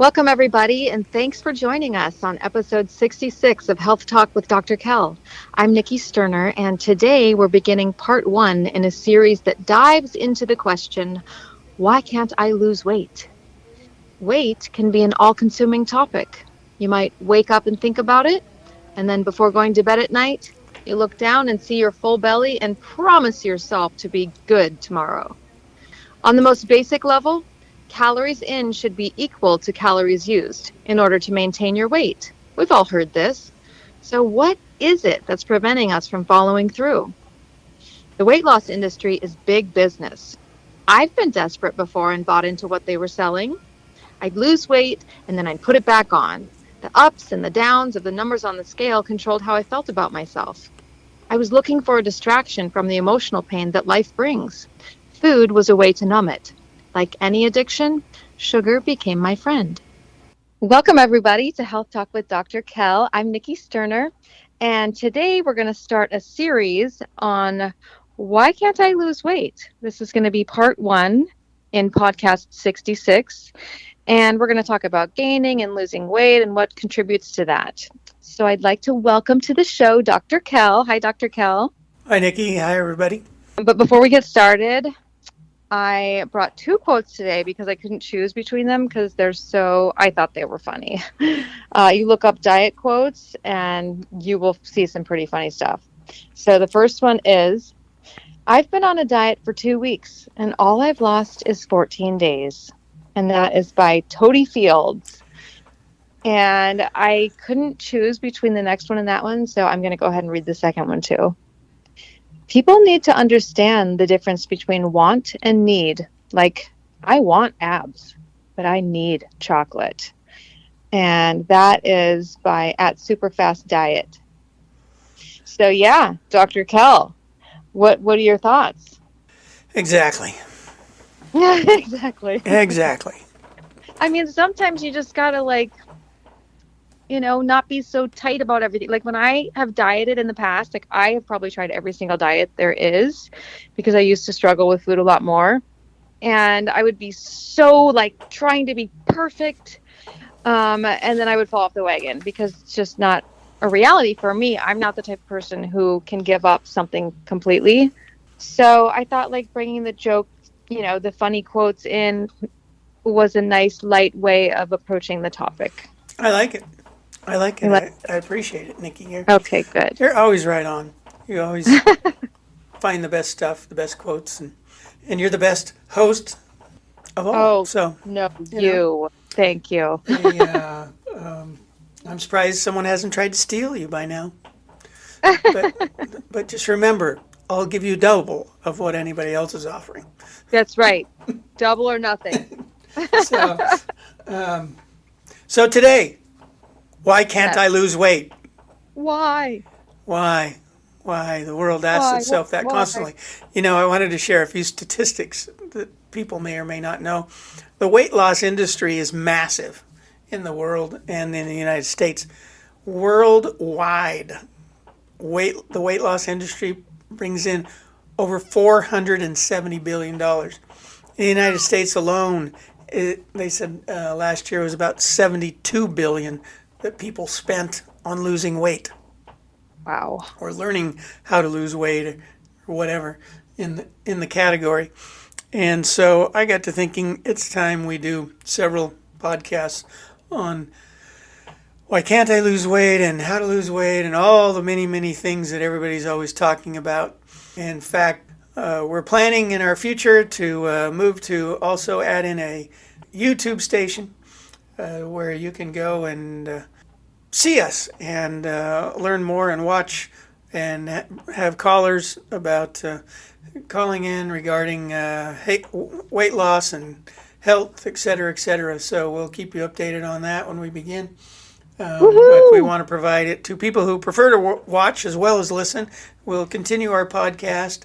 Welcome, everybody, and thanks for joining us on episode 66 of Health Talk with Dr. Kell. I'm Nikki Sterner, and today we're beginning part one in a series that dives into the question, why can't I lose weight? Weight can be an all-consuming topic. You might wake up and think about it, and then before going to bed at night, you look down and see your full belly and promise yourself to be good tomorrow. On the most basic level, calories in should be equal to calories used in order to maintain your weight. We've all heard this. So, what is it that's preventing us from following through? The weight loss industry is big business. I've been desperate before and bought into what they were selling. I'd lose weight and then I'd put it back on. The ups and the downs of the numbers on the scale controlled how I felt about myself. I was looking for a distraction from the emotional pain that life brings. Food was a way to numb it. Like any addiction, sugar became my friend. Welcome, everybody, to Health Talk with Dr. Kell. I'm Nikki Sterner, and today we're going to start a series on why can't I lose weight? This is going to be part one in podcast 66, and we're going to talk about gaining and losing weight and what contributes to that. So I'd like to welcome to the show Dr. Kell. Hi, Dr. Kell. Hi, Nikki. Hi, everybody. But before we get started, I brought two quotes today because I couldn't choose between them because I thought they were funny. You look up diet quotes and you will see some pretty funny stuff. So the first one is, I've been on a diet for 2 weeks and all I've lost is 14 days. And that is by Toady Fields. And I couldn't choose between the next one and that one, so I'm going to go ahead and read the second one too. People need to understand the difference between want and need. Like, I want abs, but I need chocolate. And that is by at Superfast Diet. So yeah, Dr. Kell, what are your thoughts? Exactly. Yeah, exactly. Exactly. I mean, sometimes you just gotta not be so tight about everything. Like when I have dieted in the past, like I have probably tried every single diet there is because I used to struggle with food a lot more. And I would be so like trying to be perfect. And then I would fall off the wagon because it's just not a reality for me. I'm not the type of person who can give up something completely. So I thought like bringing the joke, the funny quotes in was a nice light way of approaching the topic. I like it. I appreciate it, Nikki. Okay, good. You're always right on. You always find the best stuff, the best quotes, and you're the best host of all. Oh, so no, you. Thank you. I'm surprised someone hasn't tried to steal you by now. But just remember, I'll give you double of what anybody else is offering. That's right. Double or nothing. So today, why can't I lose weight? Why? Why? The world asks itself that constantly. I wanted to share a few statistics that people may or may not know. The weight loss industry is massive in the world and in the United States. Worldwide, the weight loss industry brings in over $470 billion. In the United States alone, they said last year was about $72 billion that people spent on losing weight. Wow. Or learning how to lose weight or whatever in the category. And so I got to thinking it's time we do several podcasts on why can't I lose weight and how to lose weight and all the many, many things that everybody's always talking about. In fact, we're planning in our future to move to also add in a YouTube station where you can go and see us and learn more and watch and have callers about calling in regarding weight loss and health, et cetera, et cetera. So we'll keep you updated on that when we begin. But we want to provide it to people who prefer to watch as well as listen. We'll continue our podcast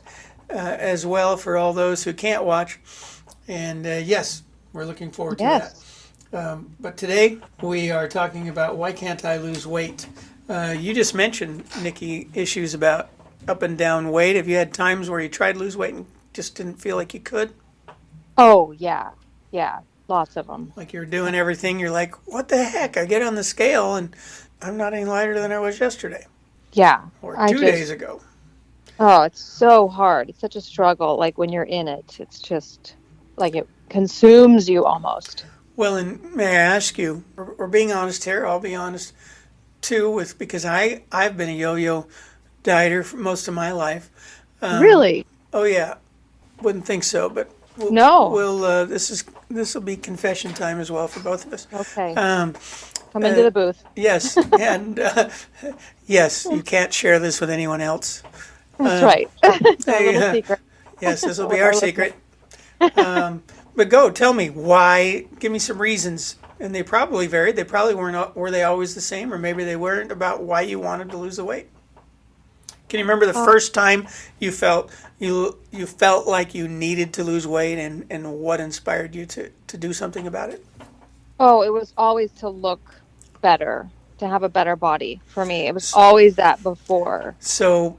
as well for all those who can't watch. And yes, we're looking forward to that. But today we are talking about why can't I lose weight? You just mentioned, Nikki, issues about up and down weight. Have you had times where you tried to lose weight and just didn't feel like you could? Oh, yeah. Yeah. Lots of them. Like you're doing everything. You're like, what the heck? I get on the scale and I'm not any lighter than I was yesterday Yeah. or I 2 days just, ago. oh, it's so hard. It's such a struggle. Like when you're in it, it's just like it consumes you almost. Well, and may I ask you, we're being honest here. I'll be honest too, with because I've been a yo-yo dieter for most of my life. Really? Oh yeah, wouldn't think so, but No. this will be confession time as well for both of us. Okay. Um, Come into the booth. yes, and yes, you can't share this with anyone else. That's right. It's our Hey, little secret yes, this will be with our our secret. listeners. But go, tell me why. Give me some reasons. And they probably varied. They probably weren't. Were they always the same, or maybe they weren't? About why you wanted to lose the weight. Can you remember the first time you felt like you needed to lose weight, and what inspired you to do something about it? Oh, it was always to look better, to have a better body for me. It was always that before. So,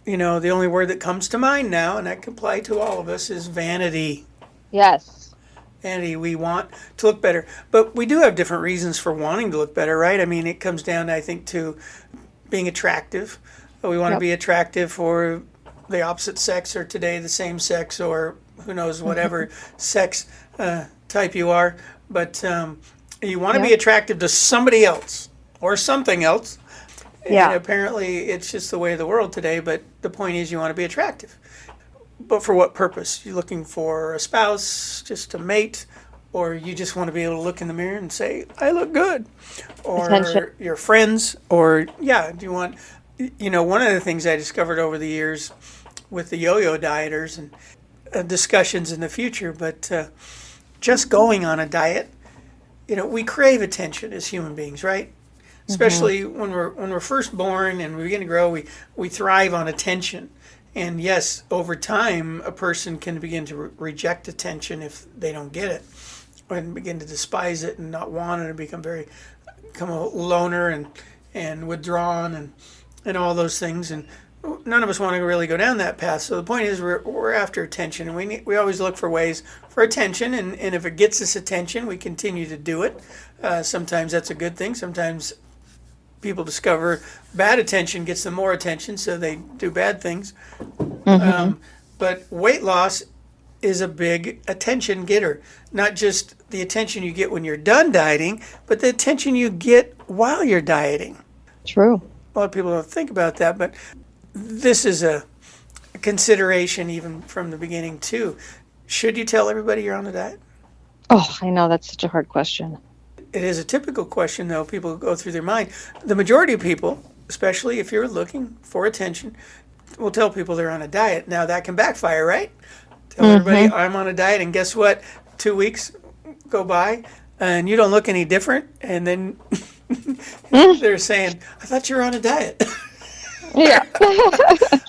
the only word that comes to mind now, and that can apply to all of us, is vanity. Yes. Vanity. We want to look better, but we do have different reasons for wanting to look better, right? I mean, it comes down, I think, to being attractive. We want to Yep. be attractive for the opposite sex, or today the same sex, or who knows, whatever sex type you are. But you want to be Yep. attractive to somebody else or something else. And Yeah. apparently it's just the way of the world today. But the point is, you want to be attractive. But for what purpose? You looking for a spouse, just a mate, or you just want to be able to look in the mirror and say, I look good? Attention. Or your friends, or, yeah, do you want, one of the things I discovered over the years with the yo-yo dieters and discussions in the future, but just going on a diet, we crave attention as human beings, right? Hmm. Especially when we're first born and we begin to grow, we thrive on attention. And yes, over time, a person can begin to reject attention if they don't get it, and begin to despise it and not want it, and become a loner and withdrawn and all those things. And none of us want to really go down that path. So the point is, we're after attention, and we always look for ways for attention. And if it gets us attention, we continue to do it. Sometimes that's a good thing. Sometimes people discover bad attention gets them more attention, so they do bad things. Hmm. But weight loss is a big attention getter. Not just the attention you get when you're done dieting, but the attention you get while you're dieting. True. A lot of people don't think about that, but this is a consideration even from the beginning, too. Should you tell everybody you're on a diet? Oh, I know that's such a hard question. It is a typical question, though, people go through their mind. The majority of people, especially if you're looking for attention, will tell people they're on a diet. Now, that can backfire, right? Tell everybody Hmm. I'm on a diet, and guess what? 2 weeks go by, and you don't look any different, and then they're saying, I thought you were on a diet. Yeah.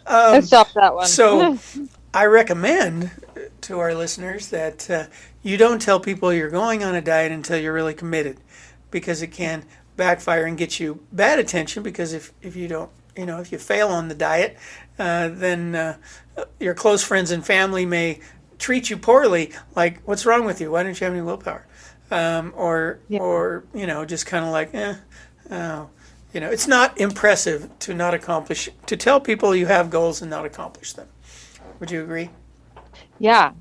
I stopped that one. So I recommend to our listeners that you don't tell people you're going on a diet until you're really committed, because it can backfire and get you bad attention. Because if you don't, if you fail on the diet, then your close friends and family may treat you poorly. Like, what's wrong with you? Why don't you have any willpower? Yeah. Or just kind of like, oh. It's not impressive to tell people you have goals and not accomplish them. Would you agree? Yeah.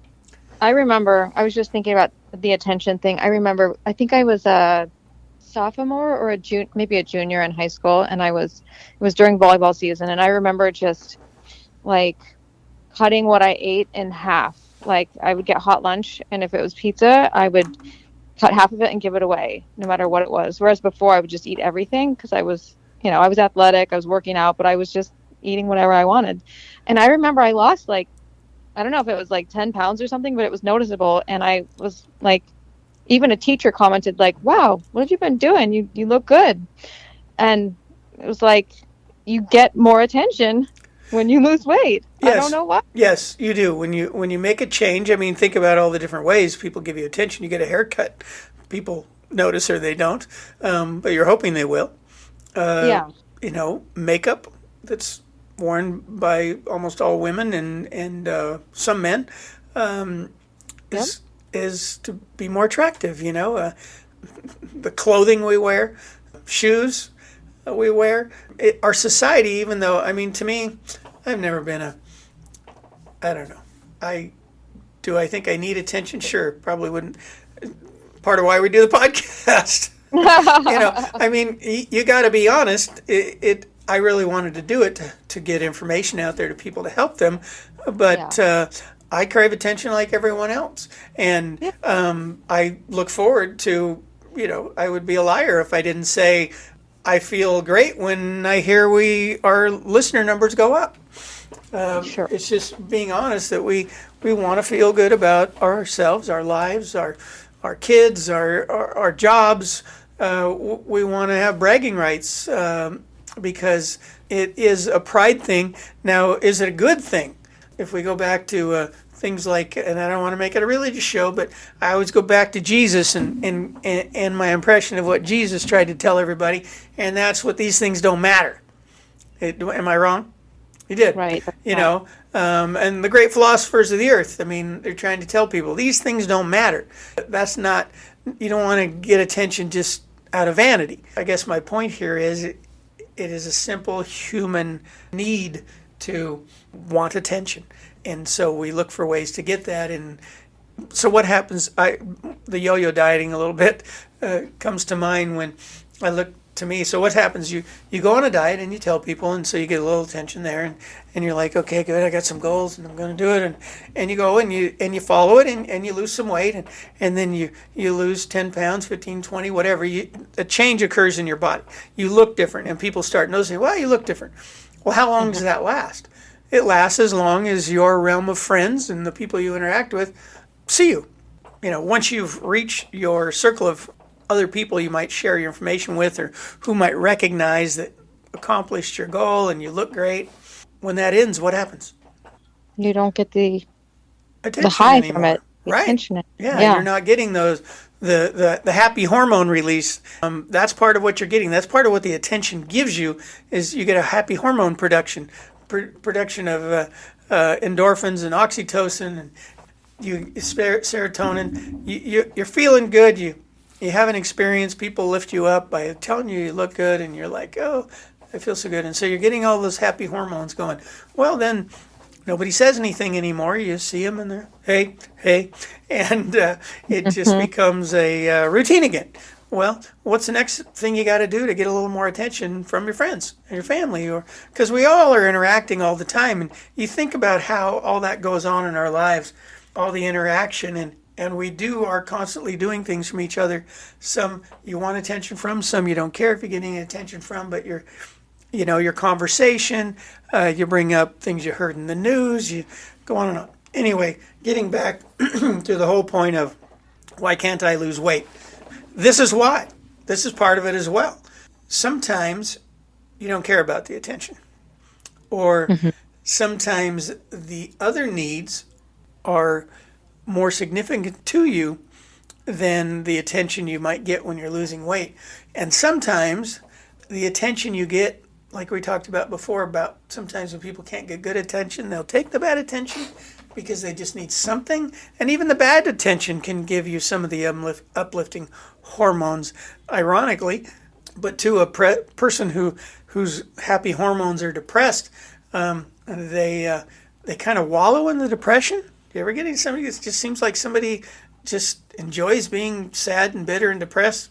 I remember, I was just thinking about the attention thing. I remember, I think I was a sophomore or maybe a junior in high school, and it was during volleyball season, and I remember just like cutting what I ate in half. Like I would get hot lunch, and if it was pizza, I would cut half of it and give it away, no matter what it was. Whereas before, I would just eat everything because I was athletic, I was working out, but I was just eating whatever I wanted. And I remember I lost like, I don't know if it was like 10 pounds or something, but it was noticeable. And I was like, even a teacher commented like, wow, what have you been doing? You look good. And it was like, you get more attention when you lose weight. I don't Yes. know why. Yes, you do. When you make a change, I mean, think about all the different ways people give you attention. You get a haircut, people notice or they don't, but you're hoping they will. Uh, Yeah. Makeup that's worn by almost all women and some men, Yep. is is to be more attractive, the clothing we wear, shoes we wear. Our society, even though, I mean, to me, I've never been I don't know. I think I need attention? Sure, probably wouldn't. Part of why we do the podcast. I mean, you got to be honest. I really wanted to do it to get information out there to people to help them, but I crave attention like everyone else, and I look forward to. I would be a liar if I didn't say I feel great when I hear our listener numbers go up. Sure. It's just being honest that we want to feel good about ourselves, our lives, our kids, our jobs. We want to have bragging rights because it is a pride thing. Now, is it a good thing? If we go back to things like, and I don't want to make it a religious show, but I always go back to Jesus and my impression of what Jesus tried to tell everybody, and that's what these things don't matter. Am I wrong? He did. Right. And the great philosophers of the earth, I mean, they're trying to tell people these things don't matter. That's not, you don't want to get attention just out of vanity. I guess my point here is it is a simple human need to want attention. And so we look for ways to get that. And so what happens, the yo-yo dieting a little bit comes to mind when I look to me. So what happens, you go on a diet and you tell people, and so you get a little attention there, and you're like, okay, good, I got some goals and I'm going to do it, and you go and you follow it, and you lose some weight, and then you lose 10 pounds, 15, 20, whatever. A change occurs in your body. You look different, and people start noticing, wow, you look different. Well, how long does that last? It lasts as long as your realm of friends and the people you interact with see you. Once you've reached your circle of other people you might share your information with, or who might recognize that accomplished your goal and you look great, when that ends, what happens? You don't get the attention high anymore. from it. Right. Attention. Yeah, you're not getting those the happy hormone release. That's part of what you're getting. That's part of what the attention gives you, is you get a happy hormone production of endorphins and oxytocin and serotonin. You're feeling good. You have an experience. People lift you up by telling you look good, and you're like, oh, I feel so good. And so you're getting all those happy hormones going. Well, then nobody says anything anymore. You see them and they're, hey, and it just becomes a routine again. Well, what's the next thing you got to do to get a little more attention from your friends and your family? Or because we all are interacting all the time, and you think about how all that goes on in our lives, all the interaction, and we are constantly doing things from each other. Some you want attention from, some you don't care if you're getting attention from, but your conversation, you bring up things you heard in the news, you go on and on. Anyway, getting back to the whole point of why can't I lose weight? This is why. This is part of it as well. Sometimes you don't care about the attention. Or sometimes the other needs are more significant to you than the attention you might get when you're losing weight. And sometimes the attention you get, like we talked about before, about sometimes when people can't get good attention, they'll take the bad attention because they just need something. And even the bad attention can give you some of the uplifting hormones, ironically. But to a person whose happy hormones are depressed, they kind of wallow in the depression. You ever get somebody that just seems like somebody just enjoys being sad and bitter and depressed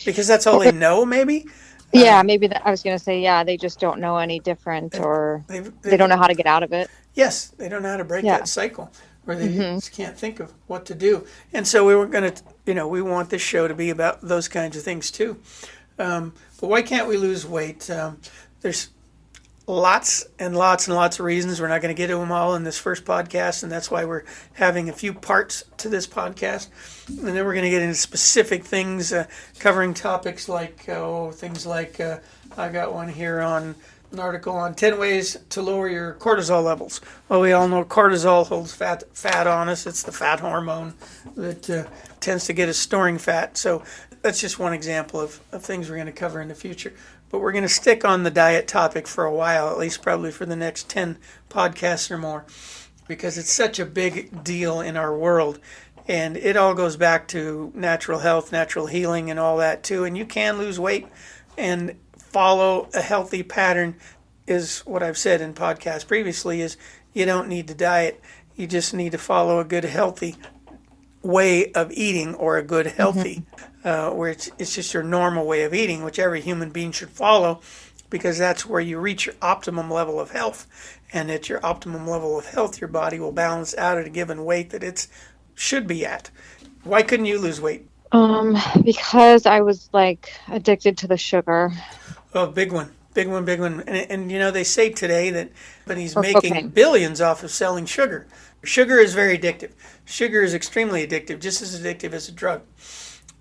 because that's all they know, maybe? Yeah, maybe I was going to say, they just don't know any different, or they don't know how to get out of it. Yes, they don't know how to break that cycle, or they just can't think of what to do. And so we were going to, we want this show to be about those kinds of things too. But why can't we lose weight? There's lots and lots and lots of reasons. We're not going to get to them all in this first podcast, and that's why we're having a few parts to this podcast. And then we're going to get into specific things, covering topics like, things like, I got one here on an article on 10 ways to lower your cortisol levels. Well, we all know cortisol holds fat on us. It's the fat hormone that tends to get us storing fat. So that's just one example of things we're going to cover in the future. But we're going to stick on the diet topic for a while, at least probably for the next 10 podcasts or more, because it's such a big deal in our world. And it all goes back to natural health, natural healing, and all that too. And you can lose weight and follow a healthy pattern, is what I've said in podcasts previously, is you don't need to diet. You just need to follow a good, healthy way of eating, or a good, healthy, where it's just your normal way of eating, which every human being should follow, because that's where you reach your optimum level of health. And at your optimum level of health, your body will balance out at a given weight that it should be at. Why couldn't you lose weight? Because I was like addicted to the sugar. Oh, big one. Big one, big one. And you know, they say today that companies Or making cocaine. billions off of selling sugar. Sugar is very addictive. Sugar is extremely addictive, just as addictive as a drug.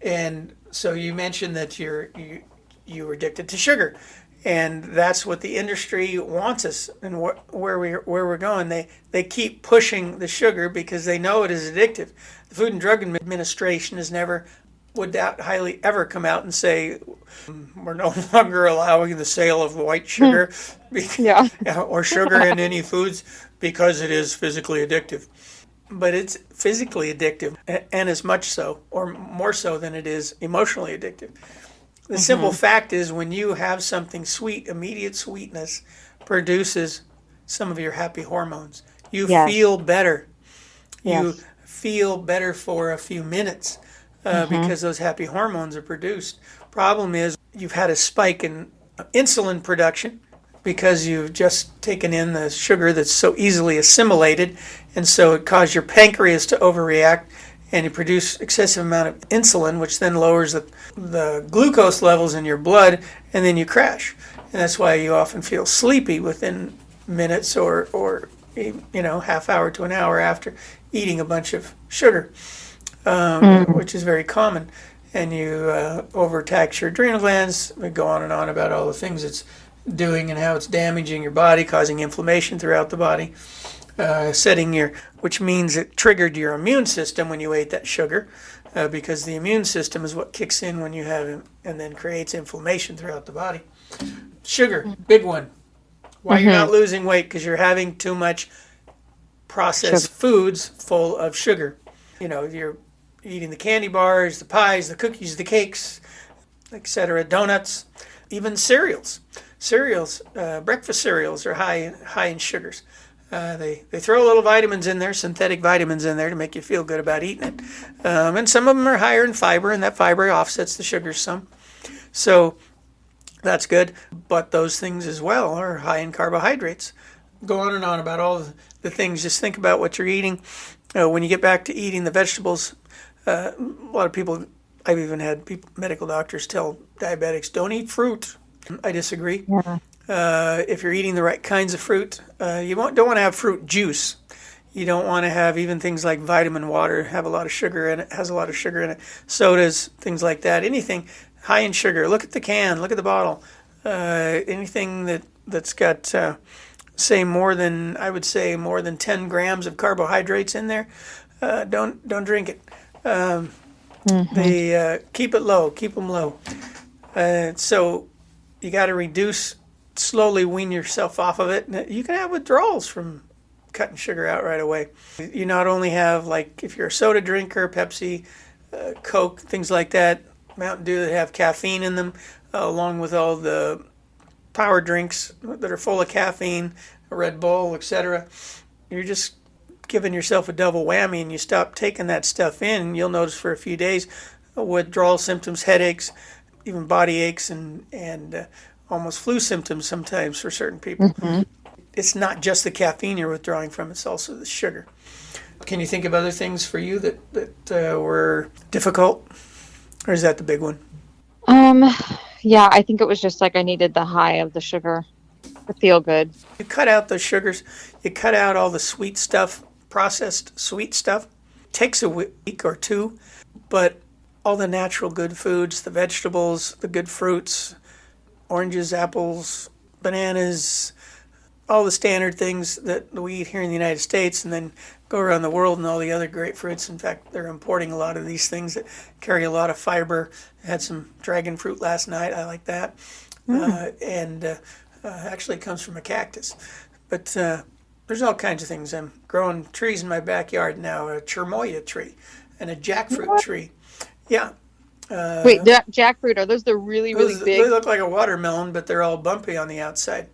And so you mentioned that you were addicted to sugar. And that's what the industry wants us, and where we're going. They keep pushing the sugar because they know it is addictive. The Food and Drug Administration would doubt highly ever come out and say we're no longer allowing the sale of white sugar Yeah. or sugar in any foods because it is physically addictive. But it's physically addictive, and as much so, or more so than it is emotionally addictive. The simple fact is, when you have something sweet, immediate sweetness produces some of your happy hormones. You Yes. feel better. You Yes. feel better for a few minutes because those happy hormones are produced. Problem is, you've had a spike in insulin production because you've just taken in the sugar that's so easily assimilated, and so it caused your pancreas to overreact, and you produce excessive amount of insulin, which then lowers the glucose levels in your blood, and then you crash. And that's why you often feel sleepy within minutes or half hour to an hour after eating a bunch of sugar, which is very common. And you overtax your adrenal glands. We go on and on about all the things it's doing and how it's damaging your body, causing inflammation throughout the body. Which means it triggered your immune system when you ate that sugar, because the immune system is what kicks in when you have it and then creates inflammation throughout the body. Sugar, big one. Why you're not losing weight? Because you're having too much processed foods full of sugar. You know, you're eating the candy bars, the pies, the cookies, the cakes, etc., donuts, even cereals. Breakfast cereals are high in sugars. They throw little vitamins in there, synthetic vitamins in there, to make you feel good about eating it. And some of them are higher in fiber, and that fiber offsets the sugars some. So that's good. But those things as well are high in carbohydrates. Go on and on about all the things. Just think about what you're eating. When you get back to eating the vegetables, a lot of people, I've even had medical doctors tell diabetics, don't eat fruit. I disagree. Yeah. If you're eating the right kinds of fruit, you don't want to have fruit juice. You don't want to have even things like vitamin water have a lot of sugar in it, has a lot of sugar in it. Sodas, things like that. Anything high in sugar. Look at the can. Look at the bottle. Anything that's got more than 10 grams of carbohydrates in there, don't drink it. They keep it low. Keep them low. So you got to slowly wean yourself off of it. You can have withdrawals from cutting sugar out right away. You not only have, like, if you're a soda drinker, Pepsi, Coke, things like that, Mountain Dew that have caffeine in them, along with all the power drinks that are full of caffeine, Red Bull, etc. You're just giving yourself a double whammy, and you stop taking that stuff in, and you'll notice for a few days withdrawal symptoms, headaches, even body aches, and almost flu symptoms sometimes for certain people. It's not just the caffeine you're withdrawing from, it's also the sugar. Can you think of other things for you that were difficult? Or is that the big one? Yeah, I think it was just like I needed the high of the sugar to feel good. You cut out those sugars, you cut out all the sweet stuff, processed sweet stuff. It takes a week or two, but all the natural good foods, the vegetables, the good fruits, oranges, apples, bananas, all the standard things that we eat here in the United States, and then go around the world and all the other great fruits. In fact, they're importing a lot of these things that carry a lot of fiber. I had some dragon fruit last night. I like that. Actually, it comes from a cactus. But there's all kinds of things. I'm growing trees in my backyard now, a chermoya tree. and a jackfruit What? tree. Yeah. Wait, jackfruit, are those the really, really They big? look like a watermelon, but they're all bumpy on the outside.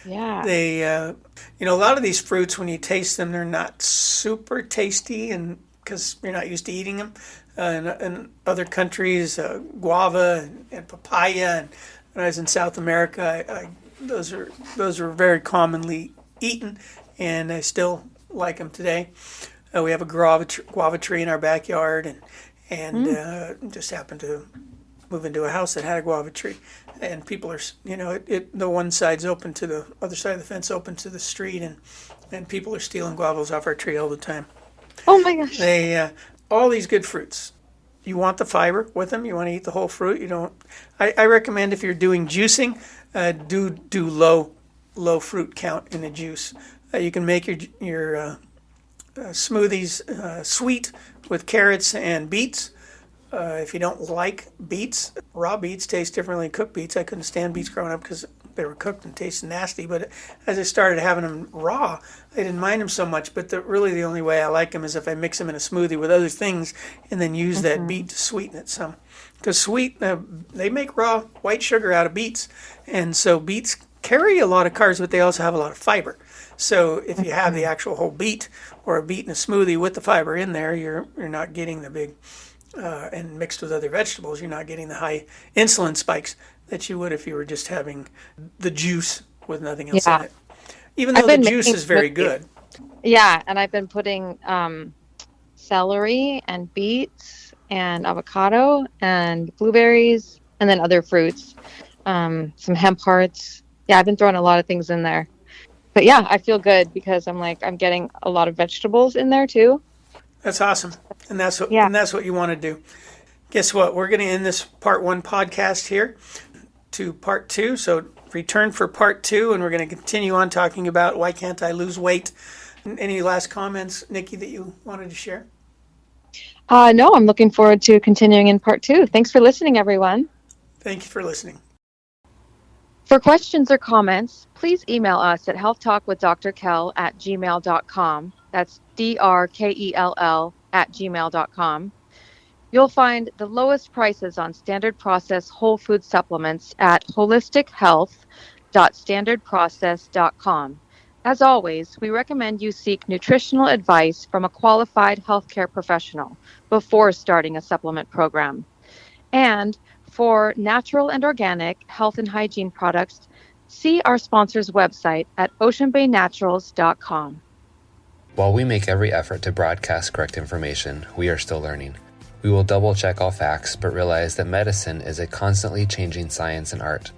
Yeah. They, a lot of these fruits, when you taste them, they're not super tasty, and because you're not used to eating them. In other countries, guava and papaya, and when I was in South America, those are very commonly eaten, and I still like them today. We have a guava tree in our backyard, and just happened to move into a house that had a guava tree, and people are, the one side's open to the other side of the fence, open to the street, and people are stealing guavas off our tree all the time. Oh my gosh. They all these good fruits. You want the fiber with them. You want to eat the whole fruit. You don't. I recommend if you're doing juicing, do low fruit count in the juice. You can make your smoothies sweet with carrots and beets. If you don't like beets, raw beets taste differently than cooked beets. I couldn't stand beets growing up because they were cooked and tasted nasty. But as I started having them raw, I didn't mind them so much. But really the only way I like them is if I mix them in a smoothie with other things and then use that beet to sweeten it some. Because they make raw white sugar out of beets. And so beets carry a lot of carbs, but they also have a lot of fiber. So if you have the actual whole beet or a beet in a smoothie with the fiber in there, you're not getting the big... and mixed with other vegetables, you're not getting the high insulin spikes that you would if you were just having the juice with nothing else in it. Even though the juice is very good. Yeah, and I've been putting celery and beets and avocado and blueberries and then other fruits, some hemp hearts. Yeah, I've been throwing a lot of things in there. But yeah, I feel good because I'm getting a lot of vegetables in there too. That's awesome. And that's what you want to do. Guess what? We're going to end this part 1 podcast here to part 2. So return for part 2, and we're going to continue on talking about why can't I lose weight. Any last comments, Nikki, that you wanted to share? No, I'm looking forward to continuing in part 2. Thanks for listening, everyone. Thank you for listening. For questions or comments, please email us at healthtalkwithdrkel@gmail.com. That's DRKELL@gmail.com. You'll find the lowest prices on standard process whole food supplements at holistichealth.standardprocess.com. As always, we recommend you seek nutritional advice from a qualified healthcare professional before starting a supplement program. And for natural and organic health and hygiene products, see our sponsor's website at oceanbaynaturals.com. While we make every effort to broadcast correct information, we are still learning. We will double-check all facts, but realize that medicine is a constantly changing science and art.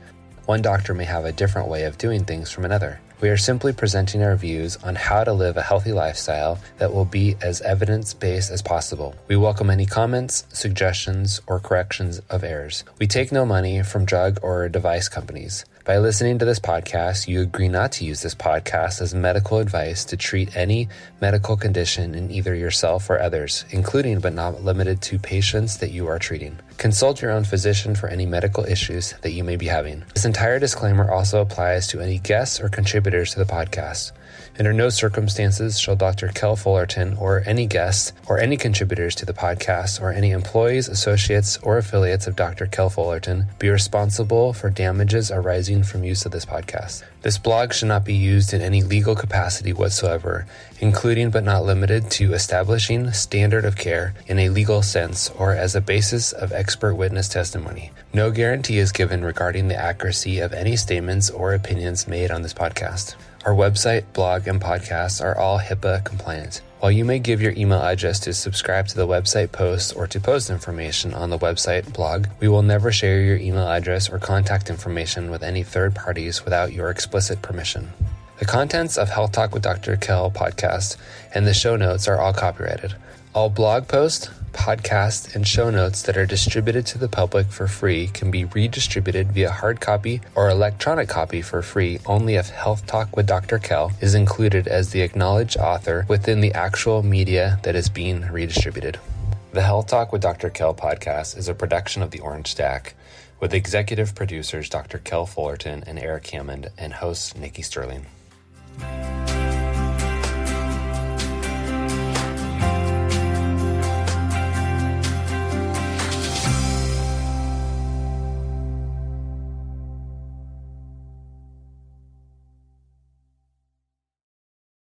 One doctor may have a different way of doing things from another. We are simply presenting our views on how to live a healthy lifestyle that will be as evidence-based as possible. We welcome any comments, suggestions, or corrections of errors. We take no money from drug or device companies. By listening to this podcast, you agree not to use this podcast as medical advice to treat any medical condition in either yourself or others, including but not limited to patients that you are treating. Consult your own physician for any medical issues that you may be having. This entire disclaimer also applies to any guests or contributors to the podcast. Under no circumstances shall Dr. Kel Fullerton or any guests or any contributors to the podcast or any employees, associates, or affiliates of Dr. Kel Fullerton be responsible for damages arising from use of this podcast. This blog should not be used in any legal capacity whatsoever, including but not limited to establishing standard of care in a legal sense or as a basis of expert witness testimony. No guarantee is given regarding the accuracy of any statements or opinions made on this podcast. Our website, blog, and podcasts are all HIPAA compliant. While you may give your email address to subscribe to the website posts or to post information on the website blog, we will never share your email address or contact information with any third parties without your explicit permission. The contents of Health Talk with Dr. Kel podcast and the show notes are all copyrighted. All blog posts, podcasts, and show notes that are distributed to the public for free can be redistributed via hard copy or electronic copy for free only if Health Talk with Dr. Kel is included as the acknowledged author within the actual media that is being redistributed. The Health Talk with Dr. Kel podcast is a production of the Orange Stack, with executive producers Dr. Kel Fullerton and Eric Hammond and host Nikki Sterling.